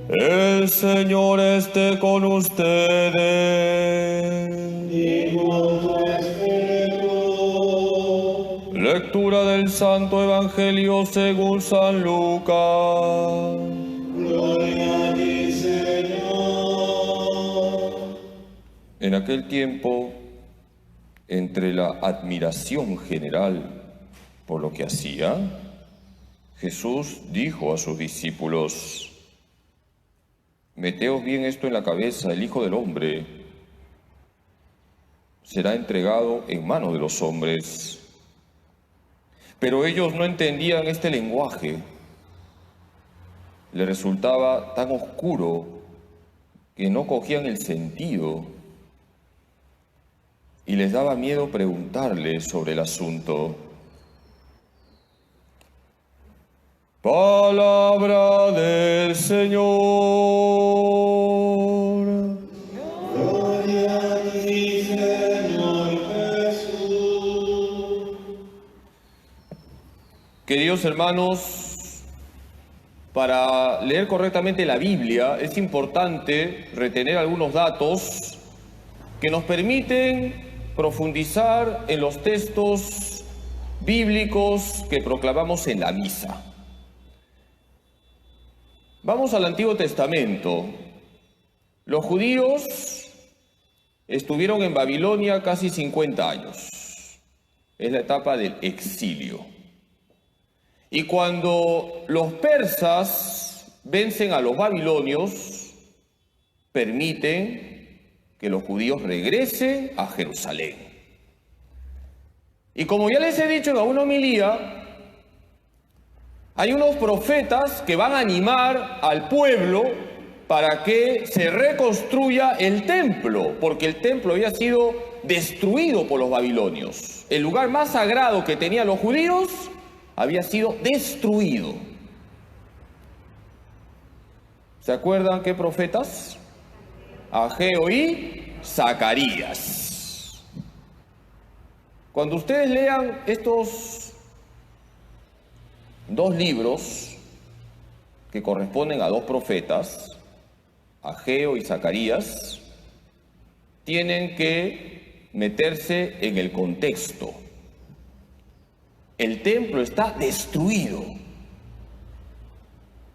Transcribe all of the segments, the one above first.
El Señor esté con ustedes. Y con tu espíritu. Lectura del Santo Evangelio según San Lucas. Gloria a ti, Señor. En aquel tiempo, entre la admiración general por lo que hacía, Jesús dijo a sus discípulos: meteos bien esto en la cabeza, el Hijo del Hombre será entregado en manos de los hombres. Pero ellos no entendían este lenguaje. Les resultaba tan oscuro que no cogían el sentido y les daba miedo preguntarle sobre el asunto. Palabra del Señor. Gloria a ti, Señor Jesús. Queridos hermanos, para leer correctamente la Biblia es importante retener algunos datos que nos permiten profundizar en los textos bíblicos que proclamamos en la misa. Vamos al Antiguo Testamento. Los judíos estuvieron en Babilonia casi 50 años. Es la etapa del exilio. Y cuando los persas vencen a los babilonios, permiten que los judíos regresen a Jerusalén. Y como ya les he dicho en una homilía, hay unos profetas que van a animar al pueblo para que se reconstruya el templo, porque el templo había sido destruido por los babilonios. El lugar más sagrado que tenían los judíos había sido destruido. ¿Se acuerdan qué profetas? Ageo y Zacarías. Cuando ustedes lean estos dos libros que corresponden a dos profetas, Ageo y Zacarías, tienen que meterse en el contexto. El templo está destruido.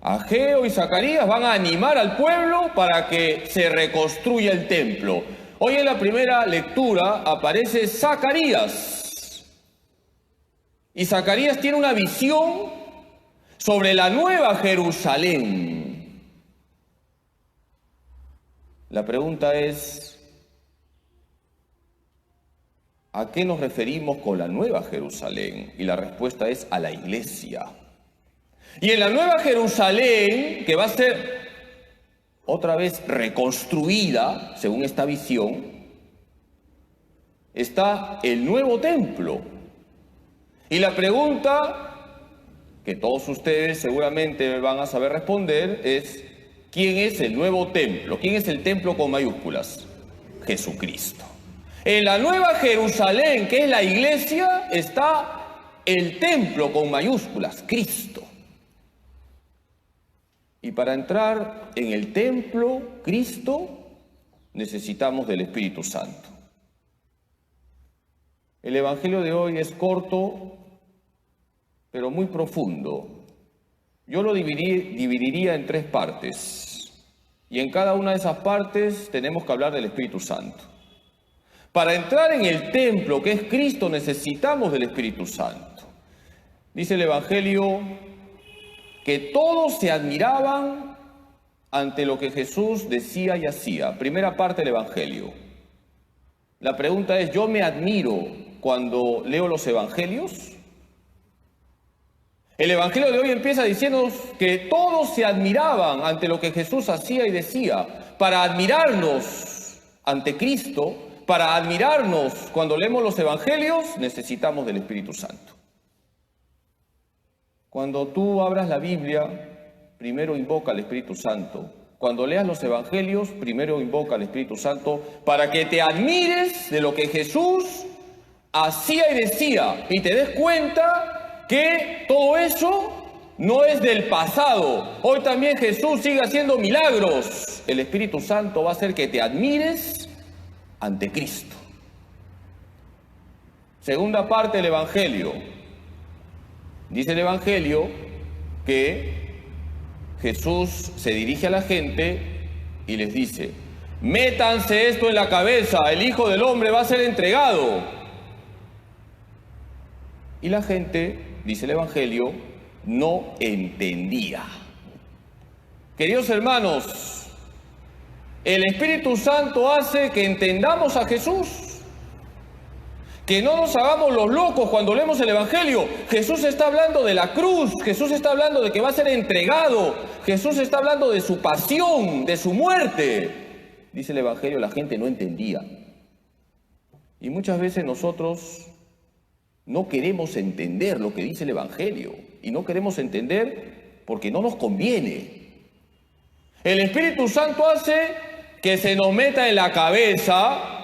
Ageo y Zacarías van a animar al pueblo para que se reconstruya el templo. Hoy en la primera lectura aparece Zacarías. Y Zacarías tiene una visión sobre la nueva Jerusalén. La pregunta es, ¿a qué nos referimos con la nueva Jerusalén? Y la respuesta es a la iglesia. Y en la nueva Jerusalén, que va a ser otra vez reconstruida, según esta visión, está el nuevo templo. Y la pregunta que todos ustedes seguramente van a saber responder es: ¿quién es el nuevo templo? ¿Quién es el templo con mayúsculas? Jesucristo. En la nueva Jerusalén, que es la iglesia, está el templo con mayúsculas, Cristo. Y para entrar en el templo, Cristo, necesitamos del Espíritu Santo. El Evangelio de hoy es corto, pero muy profundo. Yo lo dividiría en tres partes. Y en cada una de esas partes tenemos que hablar del Espíritu Santo. Para entrar en el templo, que es Cristo, necesitamos del Espíritu Santo. Dice el Evangelio que todos se admiraban ante lo que Jesús decía y hacía. Primera parte del Evangelio. La pregunta es, ¿yo me admiro cuando leo los Evangelios? El Evangelio de hoy empieza diciéndonos que todos se admiraban ante lo que Jesús hacía y decía. Para admirarnos ante Cristo, para admirarnos cuando leemos los Evangelios, necesitamos del Espíritu Santo. Cuando tú abras la Biblia, primero invoca al Espíritu Santo. Cuando leas los Evangelios, primero invoca al Espíritu Santo para que te admires de lo que Jesús hacía y decía y te des cuenta que todo eso no es del pasado. Hoy también Jesús sigue haciendo milagros. El Espíritu Santo va a hacer que te admires ante Cristo. Segunda parte del Evangelio. Dice el Evangelio que Jesús se dirige a la gente y les dice: métanse esto en la cabeza, el Hijo del Hombre va a ser entregado. Y la gente, dice el Evangelio, no entendía. Queridos hermanos, el Espíritu Santo hace que entendamos a Jesús. Que no nos hagamos los locos cuando leemos el Evangelio. Jesús está hablando de la cruz, Jesús está hablando de que va a ser entregado, Jesús está hablando de su pasión, de su muerte. Dice el Evangelio, la gente no entendía. Y muchas veces nosotros no queremos entender lo que dice el Evangelio. Y no queremos entender porque no nos conviene. El Espíritu Santo hace que se nos meta en la cabeza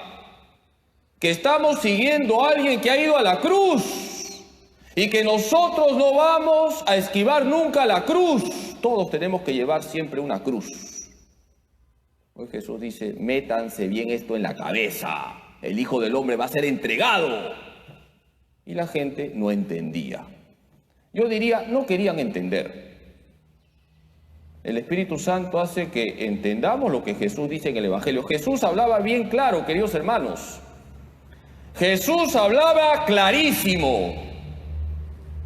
que estamos siguiendo a alguien que ha ido a la cruz y que nosotros no vamos a esquivar nunca la cruz. Todos tenemos que llevar siempre una cruz. Hoy Jesús dice: métanse bien esto en la cabeza, el Hijo del Hombre va a ser entregado. Y la gente no entendía. Yo diría, no querían entender. El Espíritu Santo hace que entendamos lo que Jesús dice en el Evangelio. Jesús hablaba bien claro, queridos hermanos. Jesús hablaba clarísimo.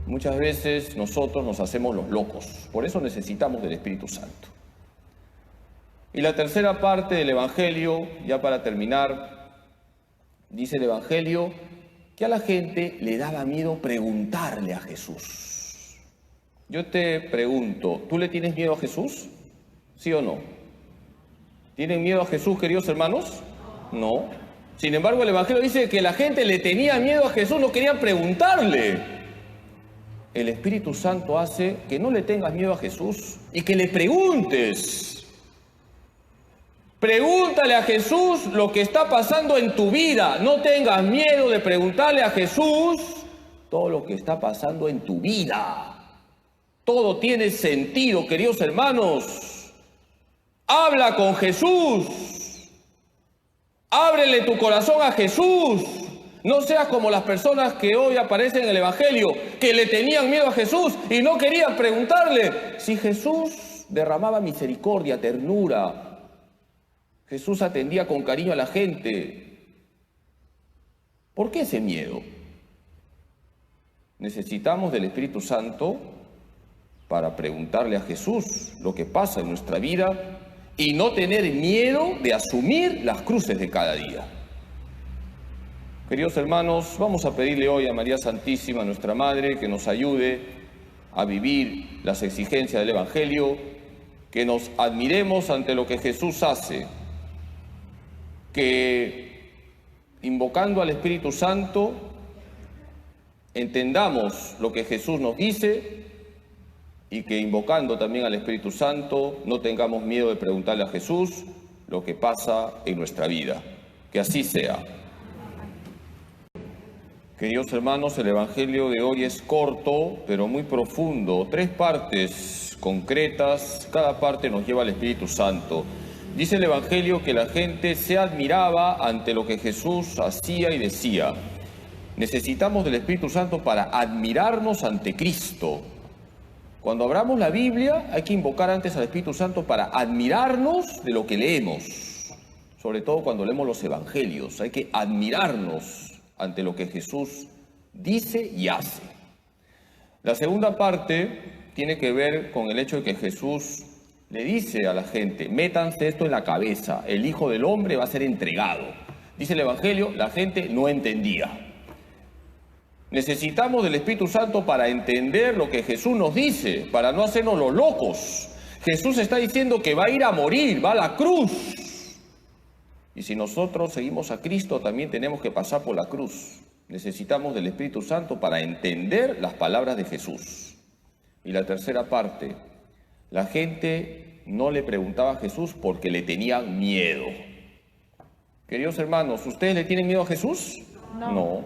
Muchas veces nosotros nos hacemos los locos. Por eso necesitamos del Espíritu Santo. Y la tercera parte del Evangelio, ya para terminar, dice el Evangelio que a la gente le daba miedo preguntarle a Jesús. Yo te pregunto, ¿tú le tienes miedo a Jesús? ¿Sí o no? ¿Tienen miedo a Jesús, queridos hermanos? No. Sin embargo, el Evangelio dice que la gente le tenía miedo a Jesús, no querían preguntarle. El Espíritu Santo hace que no le tengas miedo a Jesús y que le preguntes. Pregúntale a Jesús lo que está pasando en tu vida. No tengas miedo de preguntarle a Jesús todo lo que está pasando en tu vida. Todo tiene sentido, queridos hermanos. Habla con Jesús. Ábrele tu corazón a Jesús. No seas como las personas que hoy aparecen en el Evangelio, que le tenían miedo a Jesús y no querían preguntarle. Si Jesús derramaba misericordia, ternura, Jesús atendía con cariño a la gente, ¿por qué ese miedo? Necesitamos del Espíritu Santo para preguntarle a Jesús lo que pasa en nuestra vida y no tener miedo de asumir las cruces de cada día. Queridos hermanos, vamos a pedirle hoy a María Santísima, nuestra Madre, que nos ayude a vivir las exigencias del Evangelio, que nos admiremos ante lo que Jesús hace, que invocando al Espíritu Santo entendamos lo que Jesús nos dice y que invocando también al Espíritu Santo no tengamos miedo de preguntarle a Jesús lo que pasa en nuestra vida. Que así sea. Queridos hermanos, el Evangelio de hoy es corto, pero muy profundo. 3 partes concretas, cada parte nos lleva al Espíritu Santo. Dice el Evangelio que la gente se admiraba ante lo que Jesús hacía y decía. Necesitamos del Espíritu Santo para admirarnos ante Cristo. Cuando abramos la Biblia hay que invocar antes al Espíritu Santo para admirarnos de lo que leemos. Sobre todo cuando leemos los Evangelios, hay que admirarnos ante lo que Jesús dice y hace. La segunda parte tiene que ver con el hecho de que Jesús le dice a la gente: métanse esto en la cabeza, el Hijo del Hombre va a ser entregado. Dice el Evangelio, la gente no entendía. Necesitamos del Espíritu Santo para entender lo que Jesús nos dice, para no hacernos los locos. Jesús está diciendo que va a ir a morir, va a la cruz. Y si nosotros seguimos a Cristo, también tenemos que pasar por la cruz. Necesitamos del Espíritu Santo para entender las palabras de Jesús. Y la tercera parte, la gente no le preguntaba a Jesús porque le tenían miedo. Queridos hermanos, ¿ustedes le tienen miedo a Jesús? No.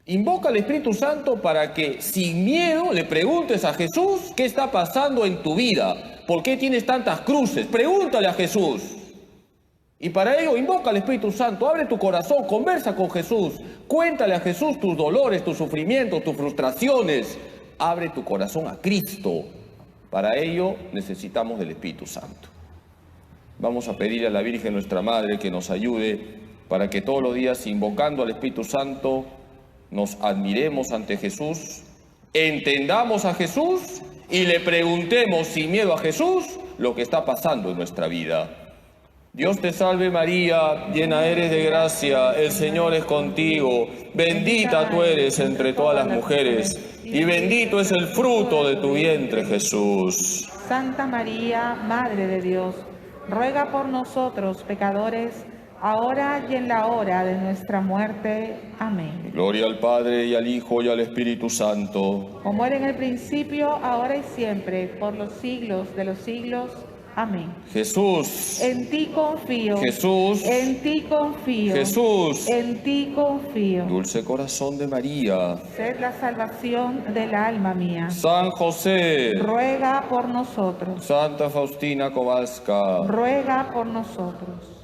Invoca al Espíritu Santo para que sin miedo le preguntes a Jesús qué está pasando en tu vida, por qué tienes tantas cruces. Pregúntale a Jesús. Y para ello invoca al Espíritu Santo, abre tu corazón, conversa con Jesús, cuéntale a Jesús tus dolores, tus sufrimientos, tus frustraciones. Abre tu corazón a Cristo. Para ello necesitamos del Espíritu Santo. Vamos a pedirle a la Virgen nuestra Madre que nos ayude para que todos los días, invocando al Espíritu Santo, nos admiremos ante Jesús, entendamos a Jesús y le preguntemos sin miedo a Jesús lo que está pasando en nuestra vida. Dios te salve María, llena eres de gracia, el Señor es contigo, bendita tú eres entre todas las mujeres, y bendito es el fruto de tu vientre, Jesús. Santa María, Madre de Dios, ruega por nosotros pecadores, ahora y en la hora de nuestra muerte. Amén. Gloria al Padre, y al Hijo, y al Espíritu Santo. Como era en el principio, ahora y siempre, por los siglos de los siglos. Amén. Jesús, En ti confío. Jesús, En ti confío. Jesús. En ti confío. Dulce corazón de María, Sed la salvación del alma mía. San José, Ruega por nosotros. Santa Faustina Kowalska, Ruega por nosotros.